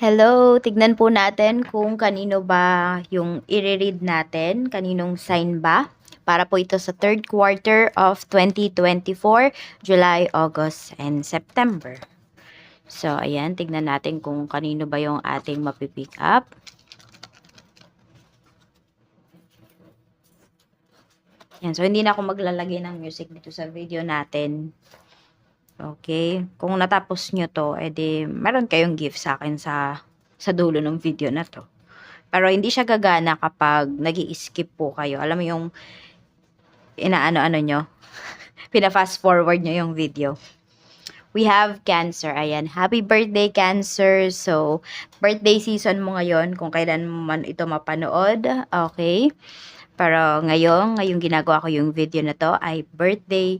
Hello, tignan po natin kung kanino ba yung i-read natin, kaninong sign ba. Para po ito sa third quarter of 2024, July, August, and September. So, ayan, tignan natin kung kanino ba yung ating mapipick up. Yan, so hindi na ako maglalagay ng music dito sa video natin. Okay, kung natapos nyo to, edi meron kayong gift sa akin sa dulo ng video na to. Pero hindi siya gagana kapag nag-i-skip po kayo. Alam mo yung inaano-ano nyo, pina-fast forward nyo yung video. We have Cancer. Ayan, happy birthday Cancer. So, birthday season mo ngayon kung kailan man ito mapanood. Okay? Pero ngayong ginagawa ko yung video na to ay birthday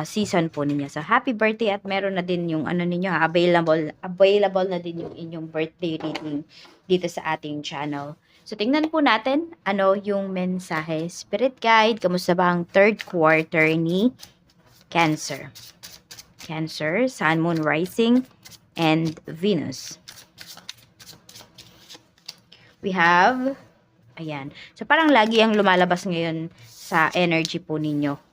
season po ninyo. So, happy birthday at meron na din yung ano ninyo, available na din yung inyong birthday reading dito sa ating channel. So, tingnan po natin ano yung mensahe. Spirit Guide, kamusta ba ang third quarter ni Cancer? Cancer, Sun, Moon, Rising, and Venus. We have, ayan. So, parang lagi ang lumalabas ngayon sa energy po ninyo.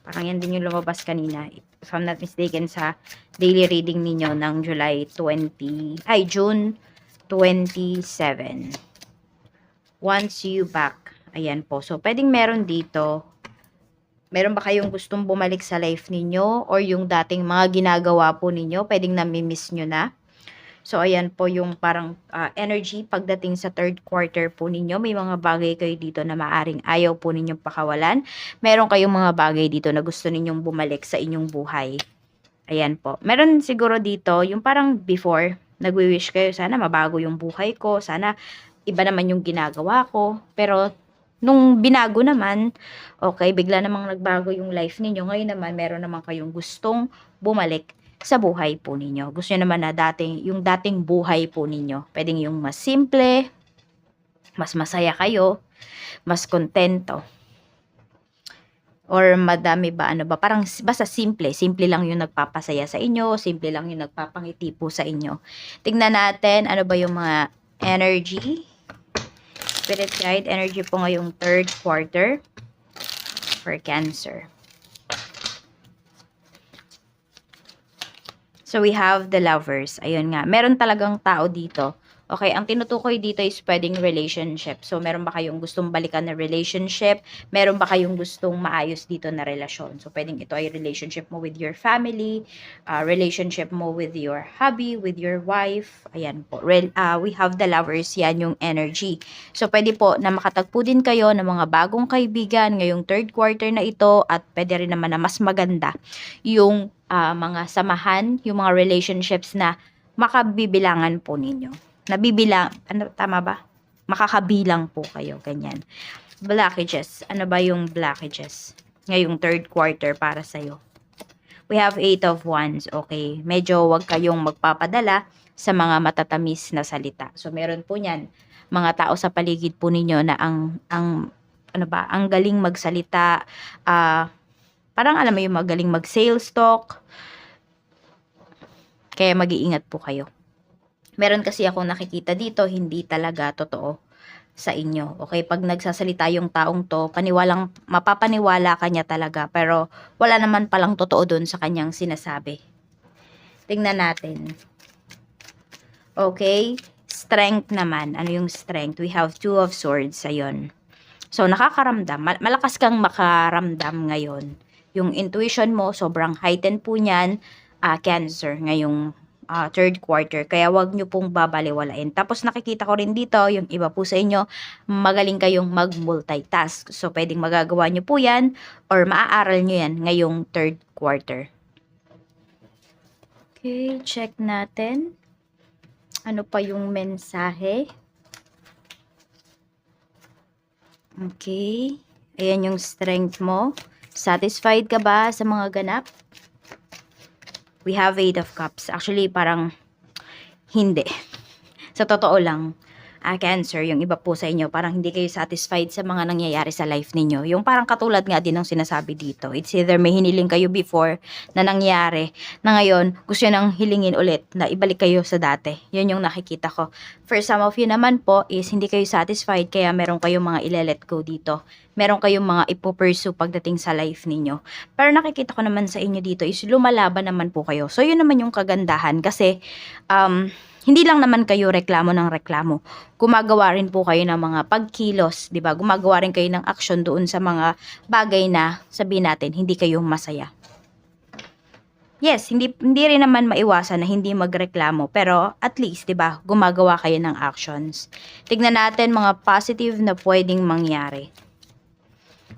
Parang yan din yung lumabas kanina. If I'm not mistaken, sa daily reading ninyo ng June 27. Wants you back. Ayan po. So, pwedeng meron dito. Meron ba kayong gustong bumalik sa life ninyo or yung dating mga ginagawa po ninyo, pwedeng nami-miss nyo na? So, ayan po yung parang energy pagdating sa third quarter po ninyo. May mga bagay kayo dito na maaring ayaw po ninyong pakawalan. Meron kayong mga bagay dito na gusto ninyong bumalik sa inyong buhay. Ayan po. Meron siguro dito yung parang before, nagwi-wish kayo, sana mabago yung buhay ko, sana iba naman yung ginagawa ko. Pero nung binago naman, okay, bigla namang nagbago yung life ninyo. Ngayon naman, meron naman kayong gustong bumalik sa buhay po ninyo. Gusto nyo naman na yung dating buhay po ninyo. Pwedeng yung mas simple, mas masaya kayo, mas kontento. Or madami ba, ano ba, parang basta simple. Simple lang yung nagpapasaya sa inyo, simple lang yung nagpapangiti po sa inyo. Tingnan natin, ano ba yung mga energy. Spirit Guide, energy po ngayong third quarter for Cancer. So, we have the Lovers. Ayun nga. Meron talagang tao dito. Okay, ang tinutukoy dito is pwedeng relationship. So, meron ba kayong gustong balikan na relationship? Meron ba kayong gustong maayos dito na relasyon? So, pwedeng ito ay relationship mo with your family, relationship mo with your hubby, with your wife. Ayan po. We have the Lovers. Yan yung energy. So, pwede po na makatagpo din kayo ng mga bagong kaibigan ngayong third quarter na ito at pwede rin naman na mas maganda yung mga samahan, yung mga relationships na makabibilangan po ninyo. Nabibilang, ano, tama ba? Makakabilang po kayo, ganyan. Blockages. Ano ba yung blockages? Ngayong third quarter para sa'yo. We have 8 of Wands. Okay. Medyo wag kayong magpapadala sa mga matatamis na salita. So, meron po niyan. Mga tao sa paligid po ninyo na ang galing magsalita, parang alam mo yung magaling mag-sales talk. Kaya mag-iingat po kayo. Meron kasi akong nakikita dito, hindi talaga totoo sa inyo. Okay, pag nagsasalita yung taong to, mapapaniwala ka niya talaga, pero wala naman palang totoo doon sa kanyang sinasabi. Tingnan natin. Okay, strength naman. Ano yung strength? We have 2 of Swords. Ayun. So, nakakaramdam. Malakas kang makaramdam ngayon. Yung intuition mo, sobrang heightened po niyan, Cancer, ngayong third quarter. Kaya wag nyo pong babaliwalain. Tapos nakikita ko rin dito, yung iba po sa inyo, magaling kayong mag-multitask. So, pwedeng magagawa nyo po yan or maaaral nyo yan ngayong third quarter. Okay, check natin. Ano pa yung mensahe? Okay. Ayan yung strength mo. Satisfied ka ba sa mga ganap? We have 8 of Cups. Actually, parang hindi. Sa totoo lang, Cancer, yung iba po sa inyo, parang hindi kayo satisfied sa mga nangyayari sa life ninyo. Yung parang katulad nga din ng sinasabi dito. It's either may hiniling kayo before na nangyari, na ngayon, gusto nyo nang hilingin ulit na ibalik kayo sa dati. Yun yung nakikita ko. For some of you naman po is hindi kayo satisfied, kaya meron kayong mga ile-let go dito. Meron kayong mga ipo-pursue pagdating sa life ninyo. Pero nakikita ko naman sa inyo dito is lumalaban naman po kayo. So, yun naman yung kagandahan kasi, hindi lang naman kayo reklamo ng reklamo. Gumagawa rin po kayo ng mga pagkilos, 'di ba? Gumagawa rin kayo ng action doon sa mga bagay na sabihin natin hindi kayo masaya. Yes, hindi rin naman maiwasan na hindi magreklamo, pero at least 'di ba, gumagawa kayo ng actions. Tignan natin mga positive na pwedeng mangyari.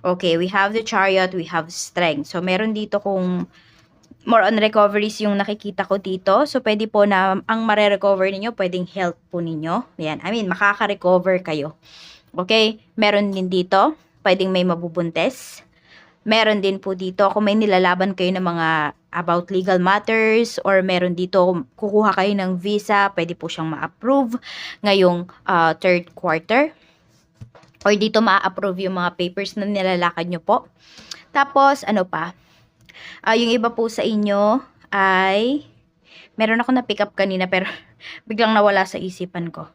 Okay, we have the Chariot, we have Strength. So meron dito kung more on recoveries yung nakikita ko dito. So, pwede po na ang mare-recover ninyo, pwedeng health po ninyo. Yan. I mean, makaka-recover kayo. Okay? Meron din dito, pwedeng may mabubuntes. Meron din po dito, kung may nilalaban kayo ng mga about legal matters, or meron dito, kukuha kayo ng visa, pwede po siyang ma-approve ngayong third quarter. Or dito ma-approve yung mga papers na nilalakad nyo po. Tapos, ano pa? Yung iba po sa inyo ay meron ako na pick up kanina pero biglang nawala sa isipan ko.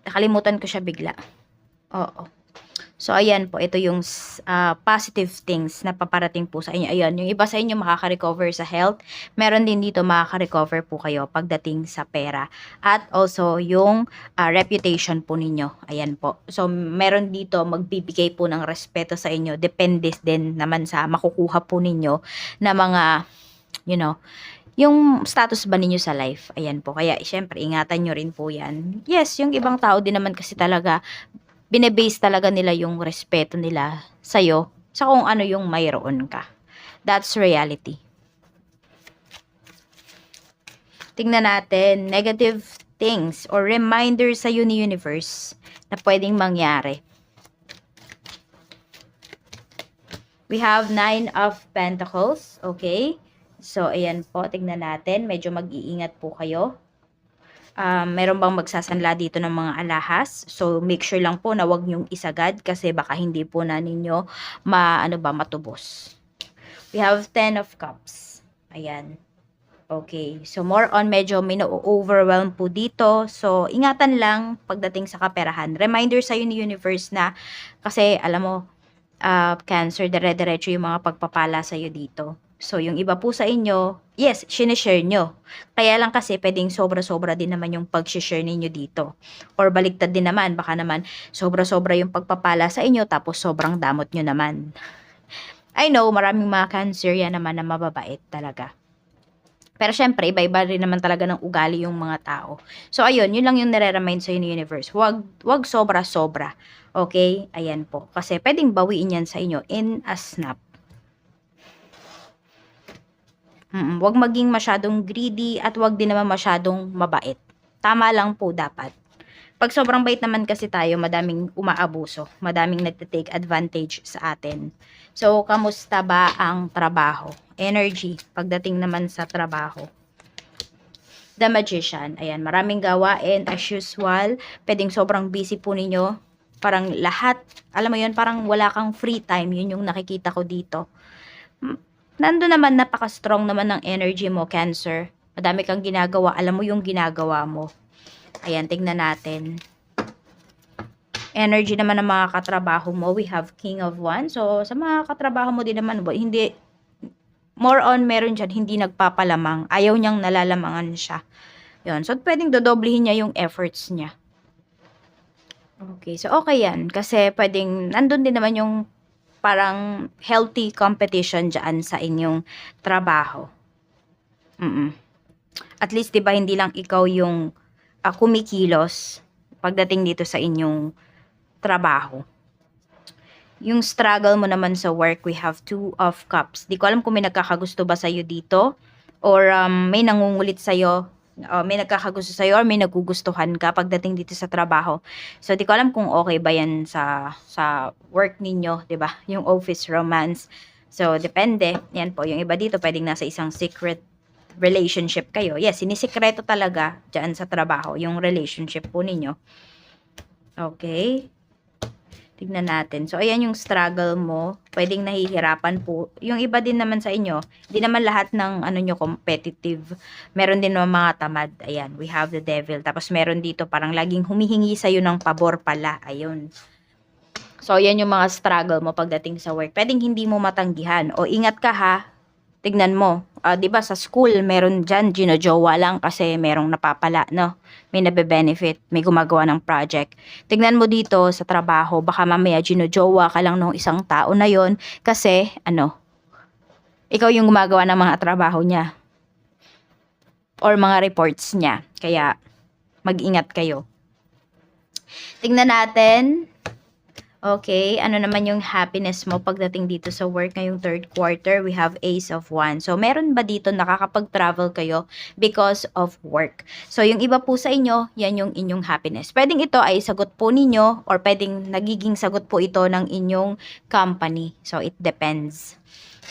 Nakalimutan ko siya bigla. Oo. So, ayan po. Ito yung positive things na paparating po sa inyo. Ayan. Yung iba sa inyo makaka-recover sa health. Meron din dito makaka-recover po kayo pagdating sa pera. At also, yung reputation po ninyo. Ayan po. So, meron dito magbibigay po ng respeto sa inyo. Depende din naman sa makukuha po ninyo na mga, you know, yung status ba ninyo sa life. Ayan po. Kaya, syempre, ingatan nyo rin po yan. Yes, yung ibang tao din naman kasi talaga binebase talaga nila yung respeto nila sa'yo sa kung ano yung mayroon ka. That's reality. Tingnan natin, negative things or reminders sa universe na pwedeng mangyari. We have 9 of Pentacles, okay? So, ayan po, tingnan natin. Medyo mag-iingat po kayo. Meron bang magsasanla dito ng mga alahas? So, make sure lang po na wag nyong isagad kasi baka hindi po na ninyo matubos. We have 10 of Cups. Ayan. Okay. So, more on medyo may na-overwhelm po dito. So, ingatan lang pagdating sa kaperahan. Reminder sa'yo ni universe na kasi, alam mo, Cancer, dire-diretso yung mga pagpapala sa'yo dito. So, yung iba po sa inyo, yes, sinishare nyo. Kaya lang kasi, pwedeng sobra-sobra din naman yung pag-share ninyo dito. Or baliktad din naman, baka naman sobra-sobra yung pagpapala sa inyo, tapos sobrang damot nyo naman. I know, maraming mga Cancer yan naman na mababait talaga. Pero syempre, iba-iba rin naman talaga ng ugali yung mga tao. So, ayun, yun lang yung nare-remind sa'yo ni universe. Wag sobra-sobra. Okay? Ayan po. Kasi pwedeng bawiin yan sa inyo in a snap. Wag maging masyadong greedy at wag din naman masyadong mabait. Tama lang po dapat. Pag sobrang bait naman kasi tayo, madaming umaabuso. Madaming nagte-take advantage sa atin. So, kamusta ba ang trabaho? Energy, pagdating naman sa trabaho. The Magician. Ayan, maraming gawain as usual. Pwedeng sobrang busy po ninyo. Parang lahat, alam mo yun, parang wala kang free time. Yun yung nakikita ko dito. Nando naman, napaka-strong naman ng energy mo, Cancer. Madami kang ginagawa. Alam mo yung ginagawa mo. Ayan, tingnan natin. Energy naman ng mga katrabaho mo. We have King of Wands. So, sa mga katrabaho mo din naman, hindi, more on meron dyan, hindi nagpapalamang. Ayaw niyang nalalamangan siya. Yun. So, pwedeng dodoblihin niya yung efforts niya. Okay. So, okay yan. Kasi pwedeng, nandun din naman yung parang healthy competition dyan sa inyong trabaho. At least, diba, hindi lang ikaw yung kumikilos pagdating dito sa inyong trabaho. Yung struggle mo naman sa work, we have 2 of Cups. Di ko alam kung may nagkakagusto ba sa'yo dito or may nangungulit sa'yo, may nagkakagusto sa'yo or may nagugustuhan ka pagdating dito sa trabaho. So, di ko alam kung okay ba yan sa work ninyo, di ba? Yung office romance. So, depende. Yan po. Yung iba dito, pwedeng nasa isang secret relationship kayo. Yes, sinisikreto talaga dyan sa trabaho, yung relationship po ninyo. Okay. Tignan natin. So, ayan yung struggle mo. Pwedeng nahihirapan po. Yung iba din naman sa inyo, hindi naman lahat ng ano nyo competitive. Meron din naman mga tamad. Ayan, we have the devil. Tapos meron dito parang laging humihingi sa'yo ng pabor pala. Ayun. So, ayan yung mga struggle mo pagdating sa work. Pwedeng hindi mo matanggihan. O, ingat ka ha. Tignan mo. 'Di ba sa school, meron dyan, ginojowa lang kasi merong napapala, no? May nabe-benefit, may gumagawa ng project. Tignan mo dito sa trabaho, baka mamaya ginojowa ka lang nung isang tao na yon kasi, ikaw yung gumagawa ng mga trabaho niya or mga reports niya. Kaya, mag-ingat kayo. Tignan natin. Okay, ano naman yung happiness mo pagdating dito sa work ngayong third quarter? We have Ace of Wands. So, meron ba dito nakakapag-travel kayo because of work? So, yung iba po sa inyo, yan yung inyong happiness. Pwedeng ito ay sagot po ninyo or pwedeng nagiging sagot po ito ng inyong company. So, it depends.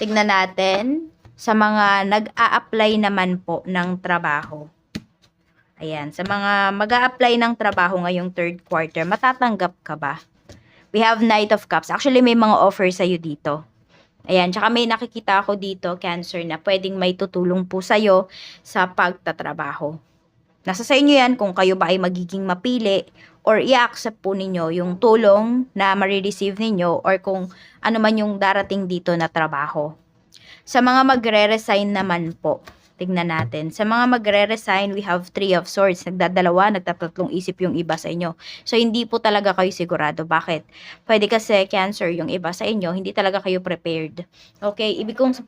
Tignan natin sa mga nag-a-apply naman po ng trabaho. Ayan, sa mga mag-a-apply ng trabaho ngayong third quarter, matatanggap ka ba? We have Knight of Cups. Actually, may mga offer sa'yo dito. Ayan, tsaka may nakikita ako dito, Cancer, na pwedeng may tutulong po sa'yo sa pagtatrabaho. Nasa sa inyo yan kung kayo ba ay magiging mapili or i-accept po ninyo yung tulong na marireceive ninyo or kung ano man yung darating dito na trabaho. Sa mga magre-resign naman po, tignan natin. Sa mga magre-resign, we have Three of Swords. Nagdadalawa, nagtatatlong isip yung iba sa inyo. So, hindi po talaga kayo sigurado. Bakit? Pwede kasi, Cancer, yung iba sa inyo, hindi talaga kayo prepared. Okay?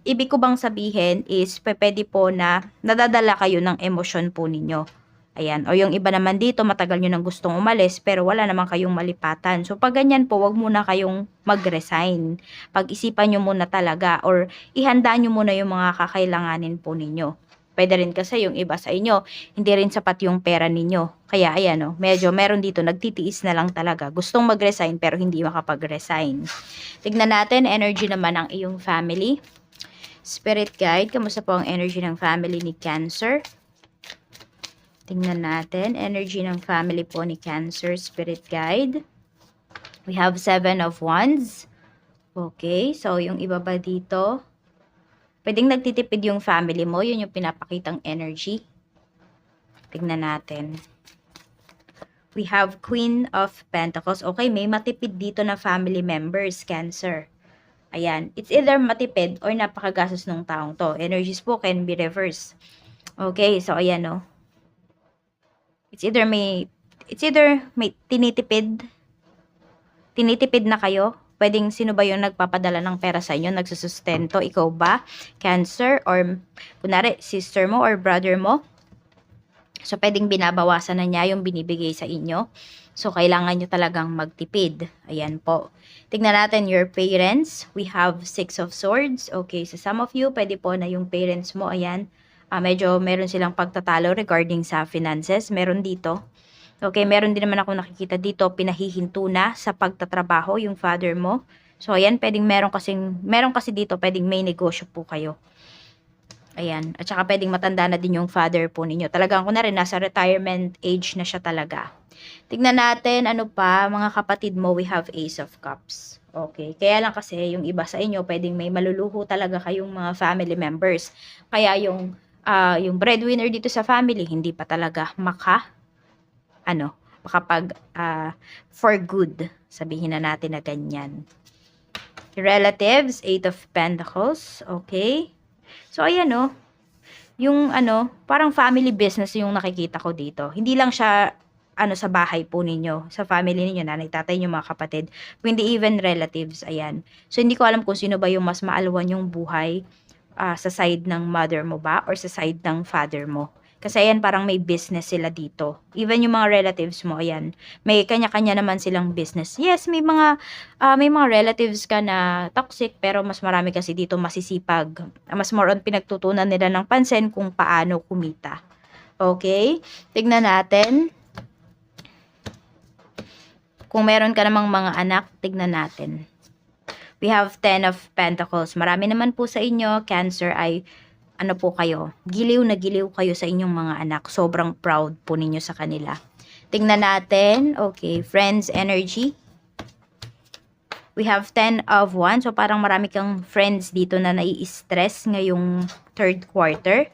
Ibig ko bang sabihin is, pwede po na nadadala kayo ng emosyon po ninyo. Ayan. O yung iba naman dito, matagal nyo nang gustong umalis, pero wala naman kayong malipatan. So, pag ganyan po, wag muna kayong mag-resign. Pag-isipan nyo muna talaga or ihanda nyo muna yung mga kakailanganin po ninyo. Pwede rin kasi yung iba sa inyo, hindi rin sapat yung pera ninyo. Kaya ayan medyo meron dito, nagtitiis na lang talaga. Gustong mag-resign pero hindi makapag-resign. Tignan natin, energy naman ng iyong family. Spirit guide, kamusta po ang energy ng family ni Cancer? Tingnan natin, energy ng family po ni Cancer, Spirit Guide. We have 7 of Wands. Okay, so yung iba ba dito? Pwedeng nagtitipid yung family mo, yun yung pinapakitang energy. Tingnan natin. We have Queen of Pentacles. Okay, may matipid dito na family members, Cancer. Ayan, it's either matipid or napakagastos ng taong to. Energies po can be reversed. Okay, so ayan It's either may tinitipid na kayo. Pwedeng sino ba yung nagpapadala ng pera sa inyo, nagsusustento, ikaw ba, Cancer, or kunwari sister mo or brother mo. So, pwedeng binabawasan na niya yung binibigay sa inyo. So, kailangan nyo talagang magtipid. Ayan po. Tignan natin your parents. We have 6 of Swords. Okay, so some of you, pwede po na yung parents mo, ayan, medyo meron silang pagtatalo regarding sa finances. Meron dito. Okay, meron din naman ako nakikita dito, pinahihinto na sa pagtatrabaho yung father mo. So, ayan, meron kasi dito, pwedeng may negosyo po kayo. Ayan, at saka pwedeng matanda na din yung father po ninyo. Talagang kunwari, nasa retirement age na siya talaga. Tignan natin, ano pa, mga kapatid mo, we have Ace of Cups. Okay, kaya lang kasi yung iba sa inyo, pwedeng may maluluho talaga kayong mga family members. Kaya yung breadwinner dito sa family, hindi pa talaga makapag for good. Sabihin na natin na ganyan. Relatives, 8 of Pentacles. Okay. So, ayan yung parang family business yung nakikita ko dito. Hindi lang siya sa bahay po ninyo, sa family ninyo, nanay, tatay nyo, mga kapatid, hindi even relatives, ayan. So, hindi ko alam kung sino ba yung mas maalwan yung buhay sa side ng mother mo ba or sa side ng father mo. Kasi ayan, parang may business sila dito. Even yung mga relatives mo, ayan, may kanya-kanya naman silang business. Yes, may mga relatives ka na toxic, pero mas marami kasi dito masisipag. Mas more on pinagtutunan nila ng pansin kung paano kumita. Okay? Tignan natin. Kung meron ka namang mga anak, tignan natin. We have 10 of Pentacles. Marami naman po sa inyo, Cancer, ay ano po kayo, giliw na giliw kayo sa inyong mga anak. Sobrang proud po ninyo sa kanila. Tingnan natin. Okay, friends energy. We have 10 of Wands. So, parang marami kang friends dito na nai-stress ngayong third quarter.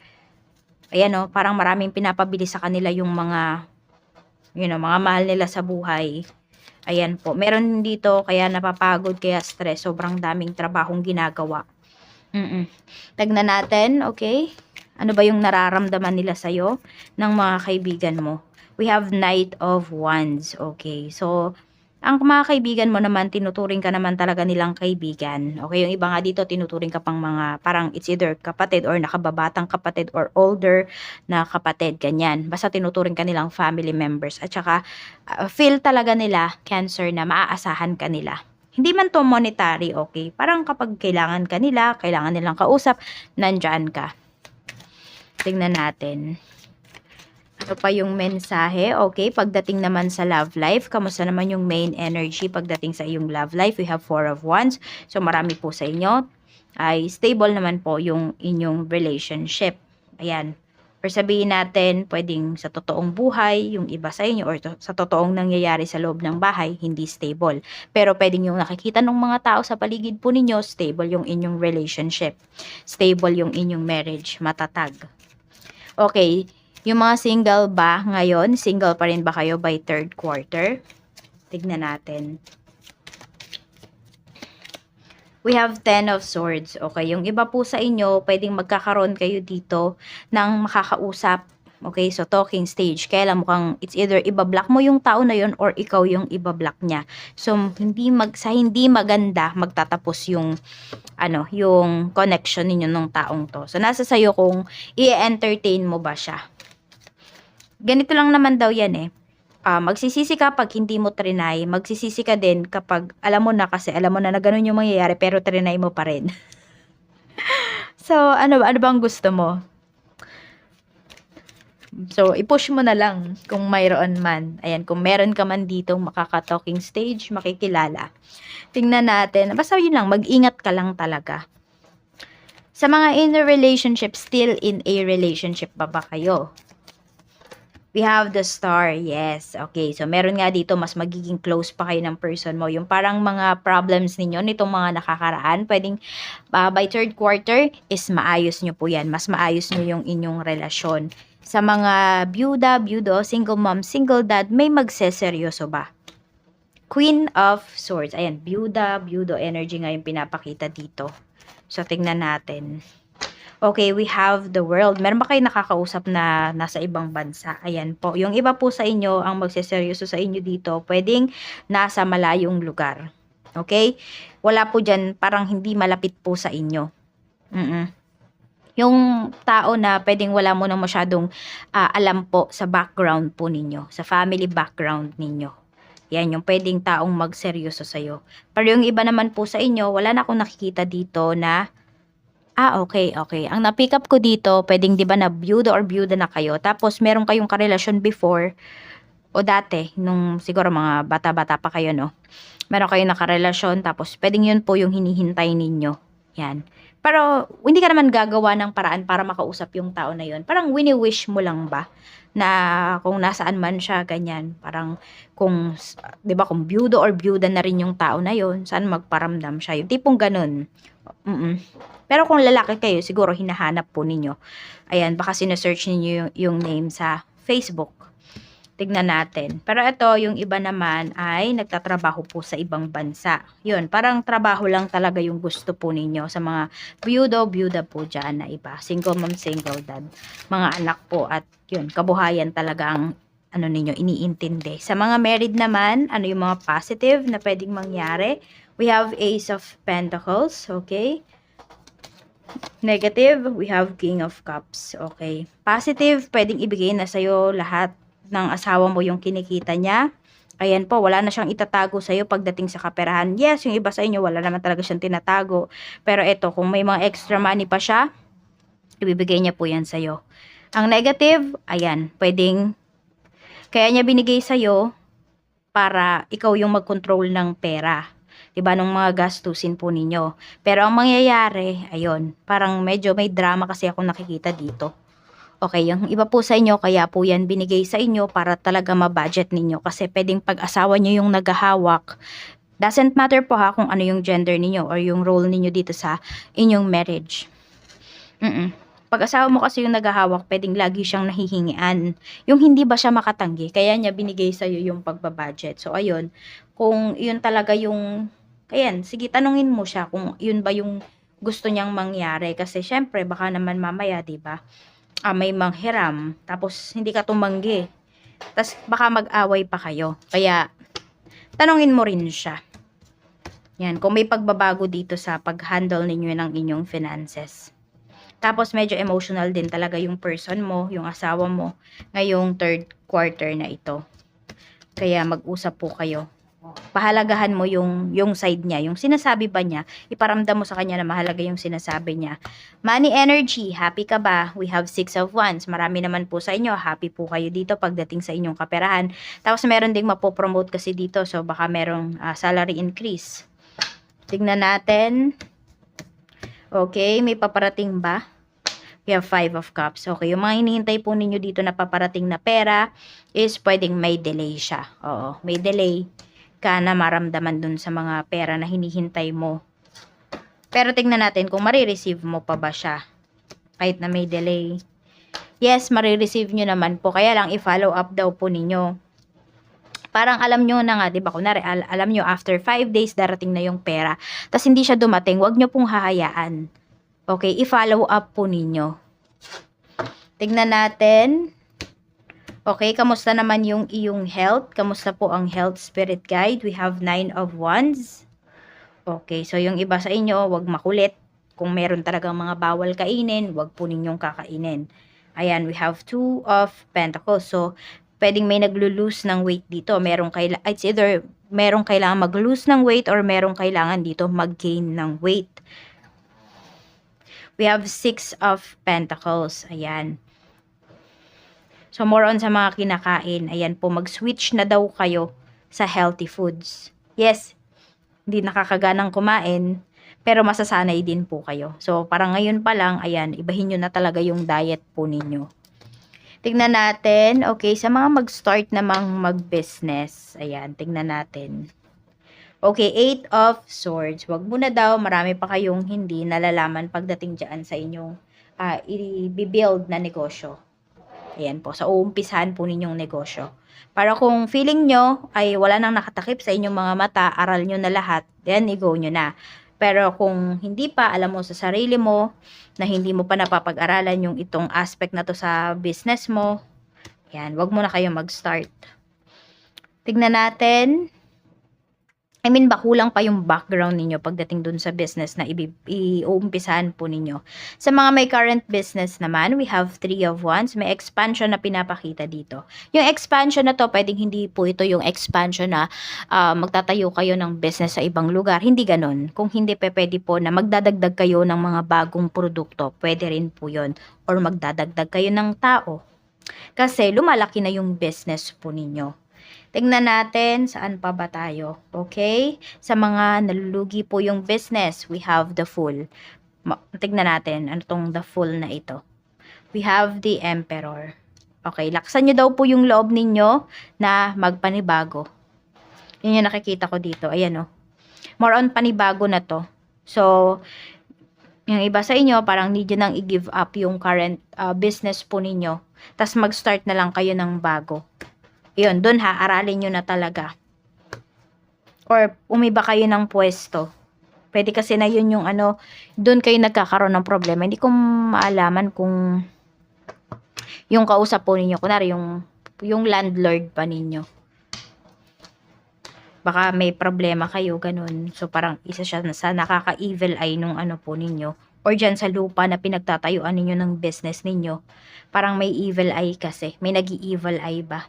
Ayan o, parang maraming pinapabili sa kanila yung mga, mga mahal nila sa buhay. Ayan po. Meron dito, kaya napapagod, kaya stress. Sobrang daming trabahong ginagawa. Tignan natin, okay? Ano ba yung nararamdaman nila sa'yo ng mga kaibigan mo? We have Knight of Wands, okay? So, ang mga kaibigan mo naman, tinuturing ka naman talaga nilang kaibigan. Okay, yung iba nga dito, tinuturing ka pang mga, parang it's either kapatid or nakababatang kapatid or older na kapatid, ganyan. Basta tinuturing ka nilang family members. At saka, feel talaga nila, Cancer, na maaasahan ka nila. Hindi man to monetary, okay? Parang kapag kailangan ka nila, kailangan nilang kausap, nandyan ka. Tingnan natin. Ano pa yung mensahe? Okay, pagdating naman sa love life, kamusta naman yung main energy pagdating sa iyong love life? We have 4 of Wands. So, marami po sa inyo ay stable naman po yung inyong relationship. Ayan. Or sabihin natin, pwedeng sa totoong buhay, yung iba sa inyo, or sa totoong nangyayari sa loob ng bahay, hindi stable. Pero pwedeng yung nakikita ng mga tao sa paligid po ninyo, stable yung inyong relationship. Stable yung inyong marriage, matatag. Okay, yung mga single ba ngayon, single pa rin ba kayo by third quarter? Tignan natin. We have 10 of Swords. Okay, yung iba po sa inyo, pwedeng magkakaroon kayo dito ng makakausap. Okay, so talking stage. Kaya lang mukhang it's either ibablock mo yung tao na yun or ikaw yung ibablock niya. So, sa hindi maganda magtatapos yung yung connection ninyo ng taong to. So, nasa sayo kung i-entertain mo ba siya. Ganito lang naman daw yan eh. Magsisisi ka pag hindi mo trinay. Magsisisi ka din kapag alam mo na na ganun yung mangyayari pero trinay mo pa rin. So, ano bang gusto mo? So, i-push mo na lang kung mayroon man. Ayan, kung meron ka man dito makaka-talking stage, makikilala. Tingnan natin. Basta yun lang, mag-ingat ka lang talaga. Sa mga in a relationship, still in a relationship ba kayo? We have the Star, yes. Okay, so meron nga dito, mas magiging close pa kayo ng person mo. Yung parang mga problems ninyo, nitong mga nakakaraan, pwedeng by third quarter is maayos nyo po yan. Mas maayos nyo yung inyong relasyon. Sa mga byudo, single mom, single dad, may magseseryoso ba? Queen of Swords. Ayan, byudo energy nga yung pinapakita dito. So, tingnan natin. Okay, we have the World. Meron ba kayo nakakausap na nasa ibang bansa? Ayan po. Yung iba po sa inyo, ang magseseryoso sa inyo dito, pwedeng nasa malayong lugar. Okay? Wala po dyan, parang hindi malapit po sa inyo. Yung tao na pwedeng wala mo nang masyadong alam po sa background po ninyo, sa family background ninyo. Yan, yung pwedeng taong magseryoso sa'yo. Pero yung iba naman po sa inyo, wala na akong nakikita dito na okay. Ang na-pick up ko dito, pwedeng 'di ba na byuda or byuda na kayo, tapos meron kayong karelasyon before o dati nung siguro mga bata-bata pa kayo, no? Meron kayong nakarelasyon tapos pwedeng 'yun po yung hinihintay ninyo. Yan. Pero hindi ka naman gagawa ng paraan para makausap yung tao na 'yon. Parang wini-wish mo lang ba na kung nasaan man siya, ganyan. Parang kung 'di ba kung byudo or byuda na rin yung tao na 'yon, saan magparamdam siya. Yung tipong ganun. Pero kung lalaki kayo, siguro hinahanap po ninyo. Ayan, baka sinesearch ninyo yung name sa Facebook. Tignan natin. Pero ito, yung iba naman ay nagtatrabaho po sa ibang bansa. Yun, parang trabaho lang talaga yung gusto po ninyo sa mga byuda po dyan na iba. Single mom, single dad. Mga anak po at yun, kabuhayan talaga ang ninyo, iniintindi. Sa mga married naman, ano yung mga positive na pwedeng mangyari? We have Ace of Pentacles, okay? Negative, we have King of Cups, okay? Positive, pwedeng ibigay na sa'yo lahat ng asawa mo yung kinikita niya. Ayan po, wala na siyang itatago sa'yo pagdating sa kaperahan. Yes, yung iba sa inyo, wala naman talaga siyang tinatago. Pero ito, kung may mga extra money pa siya, ibibigay niya po yan sa'yo. Ang negative, ayan, pwedeng, kaya niya binigay sa'yo para ikaw yung mag-control ng pera. 'di ba, nung mga gastusin po ninyo. Pero ang mangyayari, ayun, parang medyo may drama kasi akong nakikita dito. Okay, yung iba po sa inyo kaya po yan binigay sa inyo para talaga ma-budget ninyo kasi puwedeng pag-asawa niyo yung naghahawak. Doesn't matter po ha kung ano yung gender ninyo or yung role ninyo dito sa inyong marriage. Pag-asawa mo kasi yung naghahawak, puwedeng lagi siyang nahihingian. Yung hindi ba siya makatanggi, kaya niya binigay sa'yo yung pagba-budget. So ayun, kung yun talaga yung ayan, sige tanungin mo siya kung yun ba yung gusto niyang mangyari. Kasi siyempre baka naman mamaya, 'di ba, may manghiram tapos hindi ka tumanggi. Tas baka mag-away pa kayo. Kaya tanungin mo rin siya. Yan, kung may pagbabago dito sa pag-handle ninyo ng inyong finances. Tapos medyo emotional din talaga yung person mo, yung asawa mo, ngayong third quarter na ito. Kaya mag-usap po kayo. Pahalagahan mo yung side niya, yung sinasabi ba niya, iparamdam mo sa kanya na mahalaga yung sinasabi niya. Money energy, happy ka ba? We have 6 of Wands. Marami naman po sa inyo, happy po kayo dito pagdating sa inyong kaperahan. Tapos meron ding mapopromote kasi dito, so baka merong salary increase. Tignan natin. Okay, may paparating ba? We have 5 of Cups. Okay, yung mga hinihintay po ninyo dito na paparating na pera is pwedeng may delay siya. Oo, may delay ka na maramdaman dun sa mga pera na hinihintay mo. Pero tingnan natin kung marireceive mo pa ba siya. Kahit na may delay. Yes, marireceive nyo naman po. Kaya lang i-follow up daw po ninyo. Parang alam nyo na nga, di ba? Kunwari, alam nyo after 5 days darating na yung pera. Tapos hindi siya dumating, wag nyo pong hahayaan. Okay, i-follow up po ninyo. Tignan natin. Okay, kamusta naman yung iyong health? Kamusta po ang health spirit guide? We have 9 of Wands. Okay, so yung iba sa inyo, wag makulit. Kung meron talagang mga bawal kainin, wag po ninyong kakainin. Ayan, we have 2 of Pentacles. So, pwedeng may naglo-lose ng weight dito. It's either merong kailangan mag-lose ng weight or merong kailangan dito mag-gain ng weight. We have 6 of Pentacles. Ayan. So, more on sa mga kinakain. Ayan po, mag-switch na daw kayo sa healthy foods. Yes, hindi nakakaganang kumain, pero masasanay din po kayo. So, parang ngayon pa lang, ayan, ibahin nyo na talaga yung diet po ninyo. Tignan natin, okay, sa mga mag-start namang mag-business, ayan, tignan natin. Okay, 8 of Swords. Wag muna daw, marami pa kayong hindi nalalaman pagdating dyan sa inyong i-build na negosyo. Ayan po, sa uumpisahan po ninyong negosyo. Para kung feeling nyo ay wala nang nakatakip sa inyong mga mata, aral nyo na lahat, then i-go nyo na. Pero kung hindi pa, alam mo sa sarili mo, na hindi mo pa napapag-aralan yung itong aspect na to sa business mo, yan, wag mo na kayo mag-start. Tignan natin. I mean, kulang pa yung background ninyo pagdating dun sa business na iuumpisahan po ninyo. Sa mga may current business naman, we have 3 of Wands. May expansion na pinapakita dito. Yung expansion na to, pwedeng hindi po ito yung expansion na magtatayo kayo ng business sa ibang lugar. Hindi ganun. Kung hindi pwede po na magdadagdag kayo ng mga bagong produkto, pwede rin po yun. Or magdadagdag kayo ng tao. Kasi lumalaki na yung business po ninyo. Tingnan natin saan pa ba tayo. Okay? Sa mga nalulugi po yung business, we have the Fool. Tingnan natin ano tong the Fool na ito. We have the Emperor. Okay, laksan nyo daw po yung loob ninyo na magpanibago. Yun yung nakikita ko dito. Ayan o. More on panibago na to. So, yung iba sa inyo, parang need nyo nang i-give up yung current business po ninyo. Tapos mag-start na lang kayo ng bago. Yun, dun ha, aralin nyo na talaga. Or, umiba kayo ng pwesto. Pwede kasi na yun yung dun kayo nagkakaroon ng problema. Hindi ko maalaman kung yung kausap po ninyo, kunwari yung landlord pa ninyo. Baka may problema kayo, ganun. So, parang isa siya sa nakaka-evil eye nung po ninyo. Or dyan sa lupa na pinagtatayuan ninyo ng business ninyo. Parang may evil eye kasi. May nag-i-evil eye ba?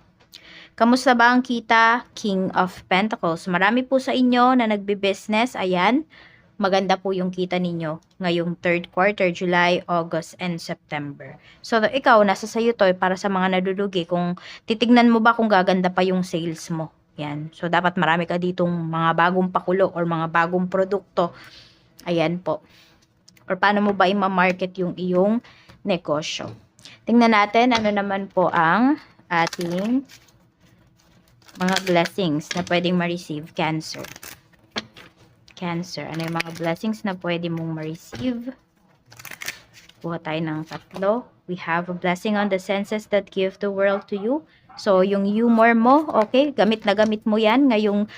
Kamusta ba ang kita? King of Pentacles. Marami po sa inyo na nagbi-business. Ayan. Maganda po yung kita ninyo ngayong third quarter, July, August, and September. So, ikaw, nasa sayo to para sa mga nadulugi. Kung titignan mo ba kung gaganda pa yung sales mo. Yan. So, dapat marami ka ditong mga bagong pakulo or mga bagong produkto. Ayan po. Or paano mo ba i-market yung iyong negosyo. Tingnan natin ano naman po ang ating mga blessings na pwedeng ma-receive. Cancer. Cancer. Ano yung mga blessings na pwede mong ma-receive? Kuha tayo ng tatlo. We have a blessing on the senses that give the world to you. So, yung humor mo, okay, gamit na gamit mo yan ngayong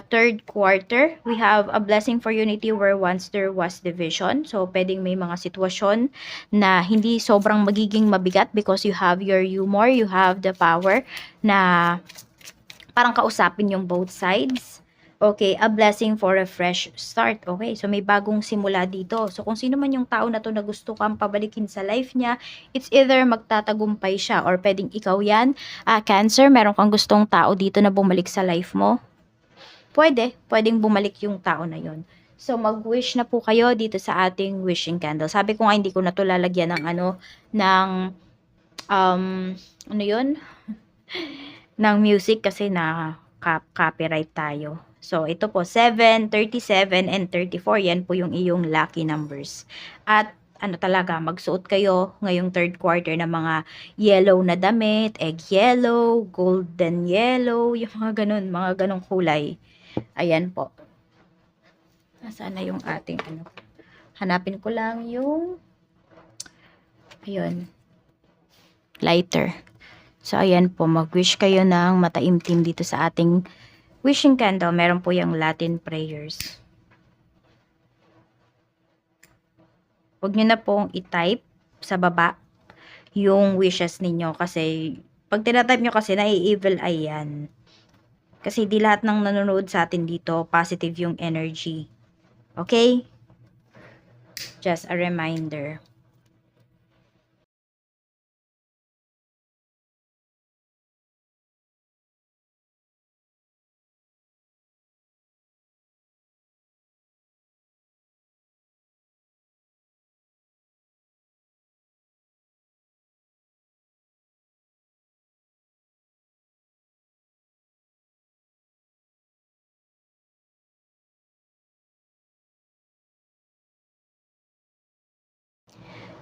third quarter. We have a blessing for unity where once there was division. So, pwedeng may mga sitwasyon na hindi sobrang magiging mabigat because you have your humor, you have the power na parang kausapin yung both sides. Okay, a blessing for a fresh start. Okay, so may bagong simula dito. So kung sino man yung tao na to na gusto kang pabalikin sa life niya, it's either magtatagumpay siya or pwedeng ikaw yan. Cancer, meron kang gustong tao dito na bumalik sa life mo. Pwedeng bumalik yung tao na yon. So mag-wish na po kayo dito sa ating wishing candle. Sabi ko nga hindi ko na to lalagyan ng ano yun? ng music kasi na copyright tayo. So, ito po, 7, 37, and 34. Yan po yung iyong lucky numbers. At, ano talaga, magsuot kayo ngayong third quarter ng mga yellow na damit, egg yellow, golden yellow, yung mga ganun kulay. Ayan po. Nasaan na yung ating ano? Hanapin ko lang yung ayun. Lighter. So, ayan po, mag-wish kayo ng mataimtim dito sa ating wishing candle. Meron po yung Latin prayers. Huwag nyo na pong i-type sa baba yung wishes ninyo kasi pag tinatype nyo kasi nai-evil eye yan. Kasi di lahat ng nanonood sa atin dito positive yung energy. Okay? Just a reminder.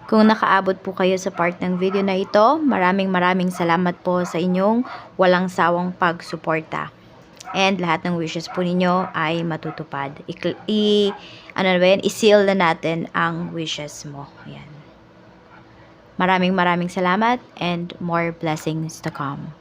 Kung nakaabot po kayo sa part ng video na ito, maraming salamat po sa inyong walang sawang pagsuporta. And lahat ng wishes po ninyo ay matutupad. I-seal na natin ang wishes mo. Ayan. Maraming salamat and more blessings to come.